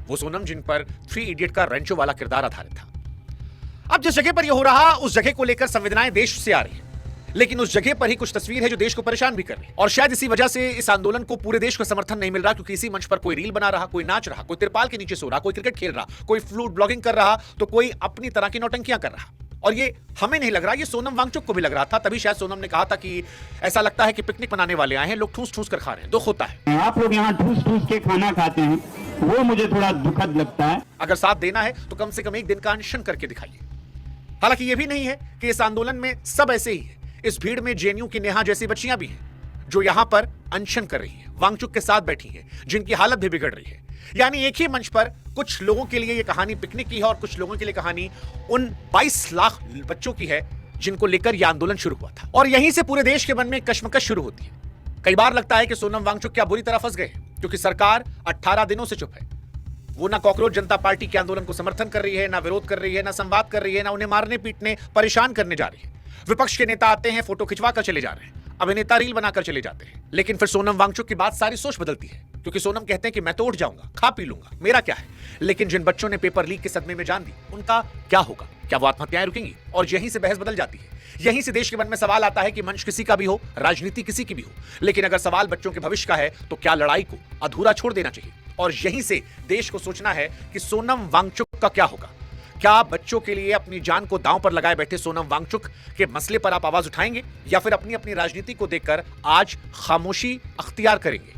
वो सोनम जिन पर three idiot का रेंचो वाला किरदार आधारित था। अब जिस जगह पर यह हो रहा, उस जगह को लेकर संवेदनाएं देश से आ रही है, लेकिन उस जगह पर ही कुछ तस्वीर है जो देश को परेशान भी कर रही है। और शायद इसी वजह से इस आंदोलन को पूरे देश का समर्थन नहीं मिल रहा, क्योंकि इसी मंच पर कोई रील बना रहा, कोई नाच रहा, कोई तिरपाल के नीचे सो रहा, कोई क्रिकेट खेल रहा, कोई फूड ब्लॉगिंग कर रहा, तो कोई अपनी तरह की नौटंकियां कर रहा। और ये हमें नहीं लग रहा, ये सोनम वांगचुक को भी लग रहा था। तभी शायद सोनम ने कहा था कि ऐसा लगता है कि पिकनिक मनाने वाले आए हैं, लोग ठूस ठूस कर खा रहे हैं, दुख होता है। आप लोग यहाँ ठूस ठूस के खाना खाते हैं, वो मुझे थोड़ा दुखद लगता है। अगर साथ देना है तो कम से कम एक दिन का अनशन करके दिखाइए। हालांकि यह भी नहीं है कि इस आंदोलन में सब ऐसे ही है। इस भीड़ में जेएनयू की नेहा जैसी बच्चियां भी हैं जो यहां पर अनशन कर रही हैं, वांगचुक के साथ बैठी हैं, जिनकी हालत भी बिगड़ रही है। यानी एक ही मंच पर कुछ लोगों के लिए यह कहानी पिकनिक की है और कुछ लोगों के लिए कहानी उन 22 लाख बच्चों की है जिनको लेकर यह आंदोलन शुरू हुआ था। और यहीं से पूरे देश के मन में कश्मकश शुरू होती है। कई बार लगता है कि सोनम वांगचुक क्या बुरी तरह फंस गए, क्योंकि सरकार 18 दिनों से चुप है। वो ना कॉकरोच जनता पार्टी के आंदोलन को समर्थन कर रही है, ना विरोध कर रही है, ना संवाद कर रही है, ना उन्हें मारने पीटने परेशान करने जा रही है। विपक्ष के नेता आते हैं, फोटो खिंचवा कर चले जा रहे हैं, अभिनेता रील बनाकर चले जाते हैं। लेकिन फिर सोनम वांगचुक की बात सारी सोच बदलती है, क्योंकि सोनम कहते हैं कि मैं तो उठ जाऊंगा, खा पी लूंगा, मेरा क्या है। लेकिन जिन बच्चों ने पेपर लीक के सदमे में जान दी, उनका क्या होगा? क्या वो आत्महत्याएं रुकेंगी? और यहीं से बहस बदल जाती है। यहीं से देश के मन में सवाल आता है कि मंच किसी का भी हो, राजनीति किसी की भी हो, लेकिन अगर सवाल बच्चों के भविष्य का है तो क्या लड़ाई को अधूरा छोड़ देना चाहिए? और यहीं से देश को सोचना है कि सोनम वांगचुक का क्या होगा। क्या बच्चों के लिए अपनी जान को दांव पर लगाए बैठे सोनम वांगचुक के मसले पर आप आवाज उठाएंगे, या फिर अपनी अपनी राजनीति को देखकर आज खामोशी अख्तियार करेंगे?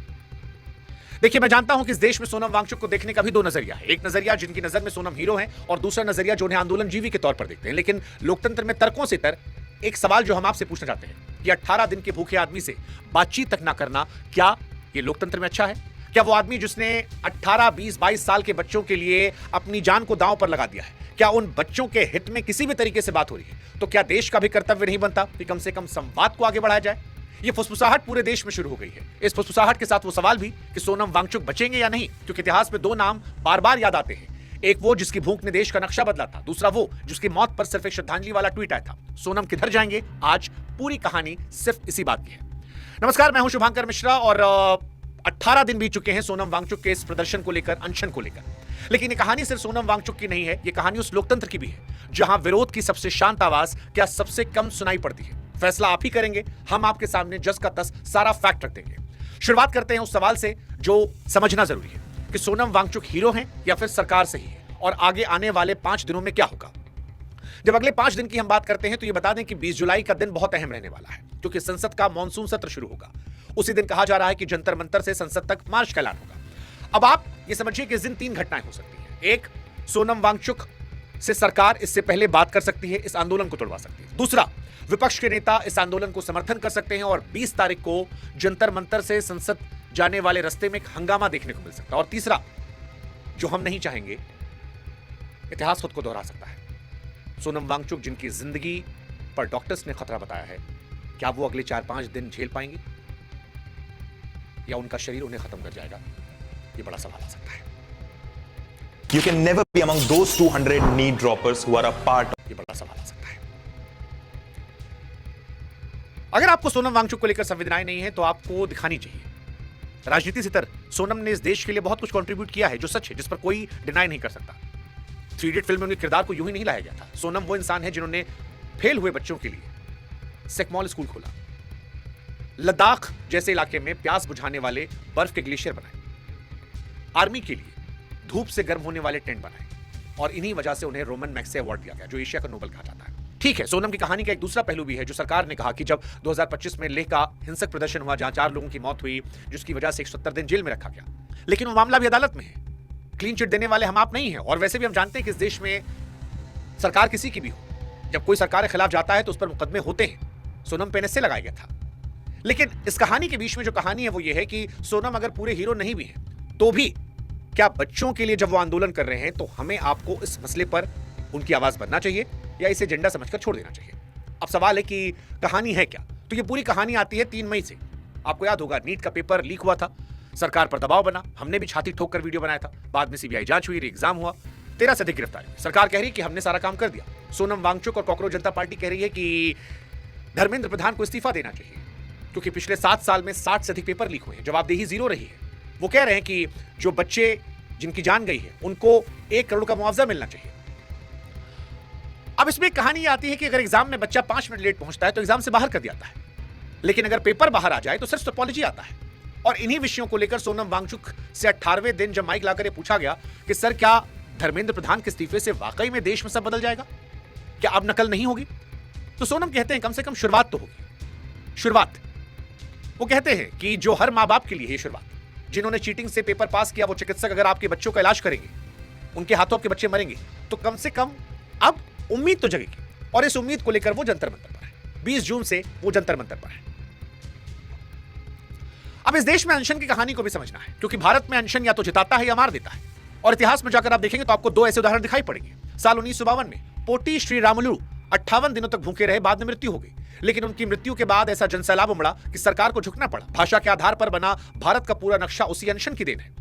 देखिए, मैं जानता हूं कि इस देश में सोनम वांगचुक को देखने का भी दो नजरिया है। एक नजरिया जिनकी नजर में सोनम हीरो हैं, और दूसरा नजरिया जो उन्हें आंदोलन जीवी के तौर पर देखते हैं। लेकिन लोकतंत्र में तर्कों से तर एक सवाल जो हम आपसे पूछना चाहते हैं कि 18 दिन के भूखे आदमी से बातचीत तक ना करना, क्या ये लोकतंत्र में अच्छा है? क्या वो आदमी जिसने 18, 20, 22 साल के बच्चों के लिए अपनी जान को दांव पर लगा दिया है, क्या उन बच्चों के हित में किसी भी तरीके से बात हो रही है? तो क्या देश का भी कर्तव्य नहीं बनता कि कम से कम संवाद को आगे बढ़ाया जाए? ये फुसफुसाहट पूरे देश में शुरू हो गई है। इस फुसफुसाहट के साथ वो सवाल भी कि सोनम वांगचुक बचेंगे या नहीं, क्योंकि इतिहास में दो नाम बार बार याद आते हैं। एक वो जिसकी भूख ने देश का नक्शा बदला था, दूसरा वो जिसकी मौत पर सिर्फ एक श्रद्धांजलि वाला ट्वीट आया था। सोनम किधर जाएंगे? आज पूरी कहानी सिर्फ इसी बात की है। नमस्कार, मैं हूं शुभांकर मिश्रा, और 18 दिन बीत चुके हैं सोनम वांगचुक के इस प्रदर्शन को लेकर, अनशन को लेकर। लेकिन ये कहानी सिर्फ सोनम वांगचुक की नहीं है, ये कहानी उस लोकतंत्र की भी है जहां विरोध की सबसे शांत आवाज क्या सबसे कम सुनाई पड़ती है। फैसला आप ही करेंगे, हम आपके सामने जस का तस सारा फैक्ट रख देंगे। शुरुआत करते हैं उस सवाल से जो समझना जरूरी है कि सोनम वांगचुक हीरो हैं या फिर सरकार सही है, और आगे आने वाले 5 दिनों में क्या होगा। जब अगले 5 दिन की हम बात करते हैं तो ये बता दें कि 20 जुलाई का दिन बहुत अहम रहने वाला है, क्योंकि संसद का मॉनसून सत्र शुरू होगा। उसी दिन कहा जा रहा है कि जंतर मंतर से संसद तक मार्च का ऐलान होगा। अब आप ये समझिए कि इस दिन 3 घटनाएं हो सकती हैं। एक, सोनम वांगचुक से सरकार इससे पहले बात कर सकती है, इस आंदोलन को तोड़वा सकती है। दूसरा, विपक्ष के नेता इस आंदोलन को समर्थन कर सकते हैं और 20 तारीख को जंतर मंतर से संसद जाने वाले रास्ते में एक हंगामा देखने को मिल सकता है। और तीसरा, जो हम नहीं चाहेंगे, इतिहास खुद को दोहरा सकता है। सोनम वांगचुक जिनकी जिंदगी पर डॉक्टर्स ने खतरा बताया है, क्या वो अगले 4-5 दिन झेल पाएंगे, या उनका शरीर उन्हें खत्म कर जाएगा? ये बड़ा सवाल आ सकता है। You can never be among those 200 knee droppers who are a part. ये बड़ा सवाल आ सकता है। अगर आपको सोनम वांगचुक को लेकर संवेदनाएं नहीं है तो आपको दिखानी चाहिए। राजनीति से तर सोनम ने इस देश के लिए बहुत कुछ कंट्रीब्यूट किया है, जो सच है, जिस पर कोई डिनाई नहीं कर सकता। थ्री इडियट फिल्म में उनके किरदार को यूं ही नहीं लाया गया था। सोनम वो इंसान है जिन्होंने फेल हुए बच्चों के लिए सेकमॉल स्कूल खोला, लद्दाख जैसे इलाके में प्यास बुझाने वाले बर्फ के ग्लेशियर बनाए, आर्मी के लिए धूप से गर्म होने वाले टेंट बनाए, और इन्हीं वजह से उन्हें रोमन मैग्सेसे अवार्ड दिया गया, जो एशिया का नोबेल कहा जाता है। ठीक है, सोनम की कहानी का एक दूसरा पहलू भी है, जो सरकार ने कहा कि जब 2025 में लेह का हिंसक प्रदर्शन हुआ, जहां 4 लोगों की मौत हुई, जिसकी वजह से 170 दिन जेल में रखा गया, लेकिन वो मामला भी अदालत में है। क्लीन चिट देने वाले हम आप नहीं हैं। और वैसे भी हम जानते हैं कि इस देश में सरकार किसी की भी हो, जब कोई सरकार के खिलाफ जाता है तो उस पर मुकदमे होते हैं। सोनम पे एनएसए लगाया गया था। लेकिन इस कहानी के बीच में जो कहानी है वो ये है कि सोनम अगर पूरे हीरो नहीं भी हैं तो भी क्या बच्चों के लिए जब वो आंदोलन कर रहे हैं तो हमें आपको इस मसले पर उनकी आवाज बनना चाहिए या इसे एजेंडा समझकर छोड़ देना चाहिए? अब सवाल है कि कहानी है क्या। तो ये पूरी कहानी आती है 3 मई से। आपको याद होगा, नीट का पेपर लीक हुआ था, सरकार पर दबाव बना, हमने भी छाती ठोक कर वीडियो बनाया था, बाद में सीबीआई जांच हुई, एग्जाम हुआ, 13 से अधिक गिरफ्तारी। सरकार कह रही है कि हमने सारा काम कर दिया। सोनम वांगचुक और कॉकरोच जनता पार्टी कह रही है कि धर्मेंद्र प्रधान को इस्तीफा देना चाहिए, क्योंकि पिछले 7 साल में 60 से अधिक पेपर लीक हुए हैं, जवाबदेही 0 रही है। वो कह रहे हैं कि जो बच्चे जिनकी जान गई है, उनको 1 करोड़ का मुआवजा मिलना चाहिए। अब इसमें एक कहानी आती है कि अगर एग्जाम में बच्चा 5 मिनट लेट पहुंचता है तो एग्जाम से बाहर कर दिया जाता है, लेकिन अगर पेपर बाहर आ जाए तो सिर्फ टोपोलॉजी आता है। और इन्हीं विषयों को लेकर सोनम वांगचुक से 18वें दिन जब माइक लाकर पूछा गया कि सर क्या धर्मेंद्र प्रधान के इस्तीफे से वाकई में देश में सब बदल जाएगा, क्या अब नकल नहीं होगी, तो सोनम कहते हैं कम से कम शुरुआत तो होगी। शुरुआत वो कहते हैं कि जो हर मां बाप के लिए है शुरुआत, जिन्होंने चीटिंग से पेपर पास किया वो चिकित्सक अगर आपके बच्चों का इलाज करेंगे, उनके हाथों आपके बच्चे मरेंगे, तो कम से कम अब उम्मीद तो जगेगी। और इस उम्मीद को लेकर वो जंतर मंतर पर है। 20 जून से वो जंतर मंतर पर है। अब इस देश में अनशन की कहानी को भी समझना है, क्योंकि भारत में अनशन या तो जिताता है या मार देता है। और इतिहास में जाकर आप देखेंगे तो आपको 2 ऐसे उदाहरण दिखाई पड़ेंगे। साल 1952 में पोटी श्री रामुलु 58 दिनों तक भूखे रहे, बाद में मृत्यु हो गई, लेकिन उनकी मृत्यु के बाद ऐसा जनसैलाब उमड़ा कि सरकार को झुकना पड़ा। भाषा के आधार पर बना भारत का पूरा नक्शा उसी अनशन की देन है।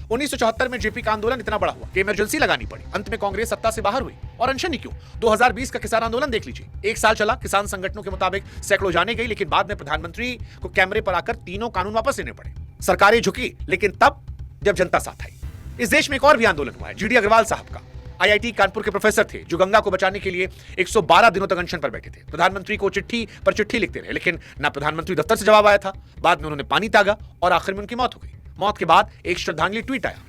1974 में जेपी का आंदोलन इतना बड़ा हुआ कि इमरजेंसी लगानी पड़ी। अंत में कांग्रेस सत्ता से बाहर हुई। और अनशन ही क्यों, 2020 का किसान आंदोलन देख लीजिए, 1 साल चला। किसान संगठनों के मुताबिक सैकड़ों जाने गई, लेकिन बाद में प्रधानमंत्री को कैमरे पर आकर तीनों कानून वापस लेने पड़े। सरकारें झुकी, लेकिन तब जब जनता साथ आई। इस देश में एक और भी आंदोलन हुआ है, जीडी अग्रवाल साहब का। आईआईटी कानपुर के प्रोफेसर थे जो गंगा को बचाने के लिए 112 दिनों तक अनशन पर बैठे थे। प्रधानमंत्री को चिट्ठी पर चिट्ठी लिखते रहे, लेकिन ना प्रधानमंत्री दफ्तर से जवाब आया था। बाद में उन्होंने पानी त्यागा और आखिर में उनकी मौत हो गई। मौत के बाद एक श्रद्धांजलि ट्वीट आया।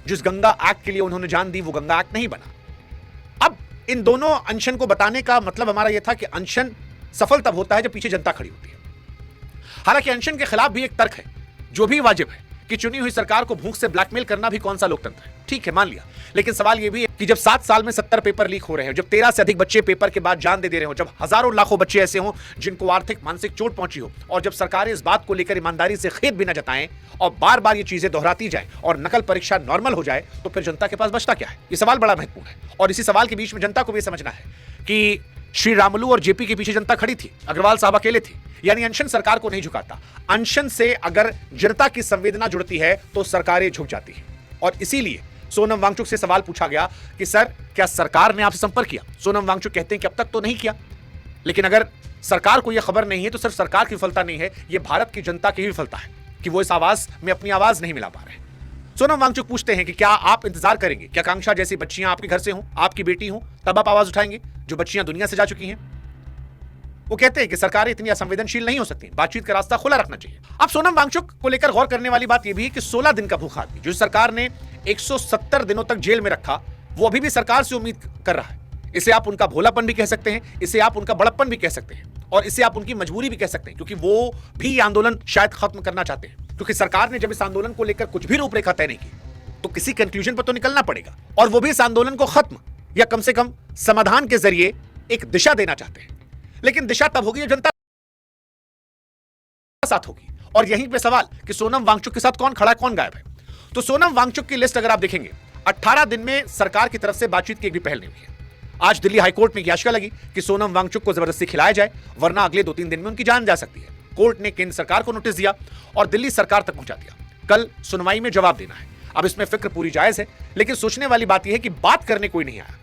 जिस गंगा एक्ट के लिए उन्होंने जान दी वो गंगा एक्ट नहीं बना। अब इन दोनों अनशन को बताने का मतलब हमारा यह था कि अनशन सफल तब होता है जब पीछे जनता खड़ी होती है। हालांकि अनशन के खिलाफ भी एक तर्क है जो भी वाजिब है कि चुनी हुई सरकार को भूख से ब्लैकमेल करना भी कौन सा लोकतंत्र है। ठीक है, मान लिया, लेकिन सवाल यह भी है कि जब 7 साल में 70 पेपर लीक हो रहे हैं, जब 13 से अधिक बच्चे पेपर के बाद जान दे रहे हो, जब हजारों लाखों बच्चे ऐसे हों जिनको आर्थिक मानसिक चोट पहुंची हो, और जब सरकारें इस बात को लेकर ईमानदारी से खेद भी न जताएं और बार बार ये चीजें दोहराती जाए और नकल परीक्षा नॉर्मल हो जाए, तो फिर जनता के पास बचता क्या है? ये सवाल बड़ा महत्वपूर्ण है। और इसी सवाल के बीच में जनता को भी समझना है कि श्री रामुलु और जेपी के पीछे जनता खड़ी थी, अग्रवाल साहब अकेले थे। यानी अनशन सरकार को नहीं झुकाता। अनशन से अगर जनता की संवेदना जुड़ती है तो सरकारें झुक जाती हैं। और इसीलिए सोनम वांगचुक से सवाल पूछा गया कि सर क्या सरकार ने आपसे संपर्क किया? सोनम वांगचुक कहते हैं कि अब तक तो नहीं किया, लेकिन अगर सरकार को यह खबर नहीं है तो सिर्फ सरकार की विफलता नहीं है, यह भारत की जनता की भी विफलता है कि वो इस आवाज में अपनी आवाज नहीं मिला पा रहे। सोनम वांगचुक पूछते हैं कि क्या आप इंतजार करेंगे, क्या आकांक्षा जैसी बच्चियां आपके घर से हों, आपकी बेटी हों, तब आप आवाज उठाएंगे जो बच्चियां दुनिया से जा चुकी हैं? वो कहते हैं कि सरकारें इतनी असंवेदनशील नहीं हो सकती, बातचीत का रास्ता खुला रखना चाहिए। अब सोनम वांगचुक को लेकर गौर करने वाली बात यह भी है कि 16 दिन का भूखा आदमी जो सरकार ने 170 दिनों तक जेल में रखा, वो अभी भी सरकार से उम्मीद कर रहा है। इसे आप उनका भोलापन भी कह सकते हैं, इसे आप उनका बड़प्पन भी कह सकते हैं, और इसे आप उनकी मजबूरी भी कह सकते हैं, क्योंकि वो भी ये आंदोलन शायद खत्म करना चाहते हैं। क्योंकि सरकार ने जब इस आंदोलन को लेकर कुछ भी रूपरेखा तय नहीं की तो किसी कंक्लूजन पर तो निकलना पड़ेगा, और वो भी इस आंदोलन को खत्म या कम से कम समाधान के जरिए एक दिशा देना चाहते हैं। लेकिन दिशा तब होगी जब जनता साथ होगी। और यहीं पे सवाल कि सोनम वांगचुक के साथ कौन खड़ा है, कौन गायब है? तो सोनम वांगचुक की लिस्ट अगर आप देखेंगे, 18 दिन में सरकार की तरफ से बातचीत की एक भी पहल नहीं हुई है। आज दिल्ली हाईकोर्ट में याचिका लगी कि सोनम वांगचुक को जबरदस्ती खिलाया जाए, वरना अगले 2-3 दिन में उनकी जान जा सकती है। कोर्ट ने केंद्र सरकार को नोटिस दिया और दिल्ली सरकार तक पहुंचा दिया। कल सुनवाई में जवाब देना है। अब इसमें फिक्र पूरी जायज है, लेकिन सोचने वाली बात यह है कि बात करने कोई नहीं आया,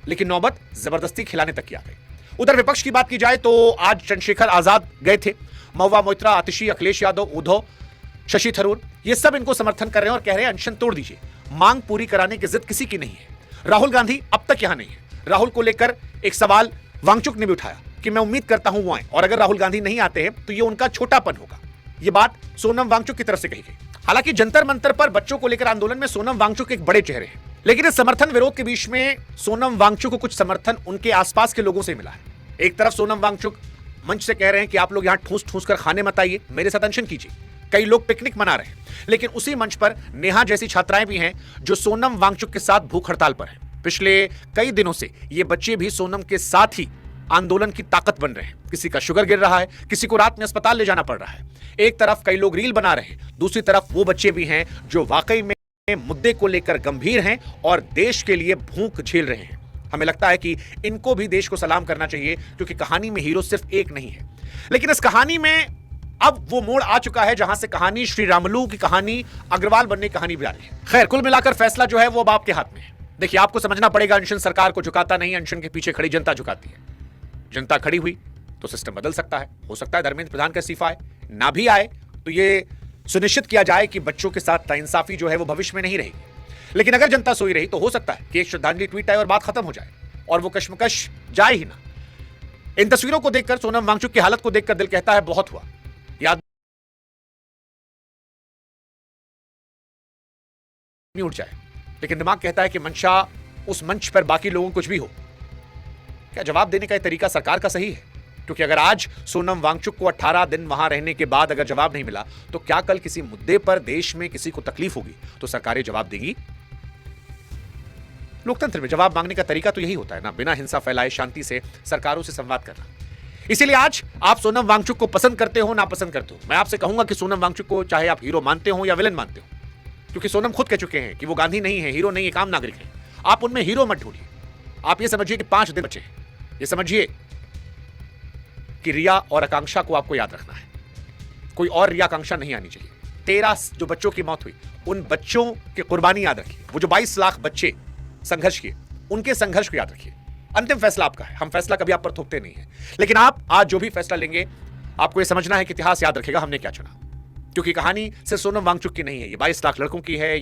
लेकिन नौबत जबरदस्ती खिलाने तक की आ गई। उधर विपक्ष की बात की जाए तो आज चंद्रशेखर आजाद गए थे। महुआ मोइत्रा, आतिशी, अखिलेश यादव, उद्धव, शशि थरूर, ये सब इनको समर्थन कर रहे हैं और कह रहे हैं अनशन तोड़ दीजिए। मांग पूरी कराने की जिद किसी की नहीं है। राहुल गांधी अब तक यहां नहीं है। राहुल को लेकर एक सवाल वांगचुक ने भी उठाया कि मैं उम्मीद करता हूं वो आए, और अगर राहुल गांधी नहीं आते हैं तो ये उनका छोटापन होगा। ये बात सोनम वांगचुक की तरफ से कही गई। हालांकि जंतर मंतर पर बच्चों को लेकर आंदोलन में सोनम वांगचुक एक बड़े चेहरे हैं, लेकिन इस समर्थन विरोध के बीच में सोनम वांगचुक को कुछ समर्थन उनके आसपास के लोगों से मिला है। एक तरफ सोनम वांगचुक मंच से कह रहे हैं कि आप लोग यहां ठूस ठूस कर खाने मत आइए, मेरे साथ अनशन कीजिए। कई लोग पिकनिक मना रहे हैं, लेकिन उसी मंच पर नेहा जैसी छात्राएं भी हैं जो सोनम वांगचुक के साथ भूख हड़ताल पर हैं। पिछले कई दिनों से ये बच्चे भी सोनम के साथ ही आंदोलन की ताकत बन रहे हैं। किसी का शुगर गिर रहा है, किसी को रात में अस्पताल ले जाना पड़ रहा है। एक तरफ कई लोग रील बना रहे हैं, दूसरी तरफ वो बच्चे भी हैं जो वाकई में मुद्दे को लेकर गंभीर हैं और देश के लिए भूख झेल रहे हैं। हमें लगता है कि इनको भी देश को सलाम करना चाहिए, क्योंकि कहानी में हीरो सिर्फ एक नहीं है। लेकिन इस कहानी में अब वो मोड़ आ चुका है जहां से कहानी श्री रामुलु की कहानी अग्रवाल बनने की कहानी भी आ रही है। खैर, कुल मिलाकर फैसला जो है वो अब आपके हाथ में है। देखिए, आपको समझना पड़ेगा, अनशन सरकार को झुकाता नहीं, अनशन के पीछे खड़ी जनता झुकाती है। जनता खड़ी हुई तो सिस्टम बदल सकता है। हो सकता है धर्मेंद्र प्रधान का इस्तीफा आए, ना भी आए तो ये सुनिश्चित किया जाए कि बच्चों के साथ नाइंसाफी जो है वो भविष्य में नहीं रहेगी। लेकिन अगर जनता सोई रही तो हो सकता है कि एक श्रद्धांजलि ट्वीट आए और बात खत्म हो जाए और वो कश्मकश जाए ही ना। इन तस्वीरों को देखकर, सोनम वांगचुक की हालत को देखकर दिल कहता है बहुत हुआ। याद नहीं उठ जाए, लेकिन दिमाग कहता है कि मंशा उस मंच पर बाकी लोगों को कुछ भी हो। क्या जवाब देने का यह तरीका सरकार का सही है? क्योंकि अगर आज सोनम वांगचुक को 18 दिन वहां रहने के बाद अगर जवाब नहीं मिला तो क्या कल किसी मुद्दे पर देश में किसी को तकलीफ होगी तो सरकारें जवाब देगी? लोकतंत्र में जवाब मांगने का तरीका तो यही होता है ना, बिना हिंसा फैलाए शांति से सरकारों से संवाद करना। इसीलिए आज आप सोनम वांगचुक को पसंद करते हो नापसंद करते हो, मैं आपसे कहूंगा कि सोनम वांगचुक को चाहे आप हीरो मानते हो या विलन मानते हो, क्योंकि सोनम खुद कह चुके हैं कि वो गांधी नहीं है, हीरो नहीं है, आम नागरिक है। आप उनमें हीरो मत ढूंढिए। आप ये समझिए कि 5 दिन बचे हैं। ये समझिए कि रिया और आकांक्षा को आपको याद रखना है, कोई और रिया आकांक्षा नहीं आनी चाहिए। 13 जो बच्चों की मौत हुई, उन बच्चों की कुर्बानी याद रखिए। वो जो 22 लाख बच्चे संघर्ष किए, उनके संघर्ष को याद रखिए। अंतिम फैसला आपका है, हम फैसला कभी आप पर थोपते नहीं है, लेकिन आप आज जो भी फैसला लेंगे आपको यह समझना है कि इतिहास याद रखेगा हमने क्या चुना। क्योंकि कहानी सिर्फ सोनम वांगचुक की नहीं है, ये 22 लाख लड़कों की है।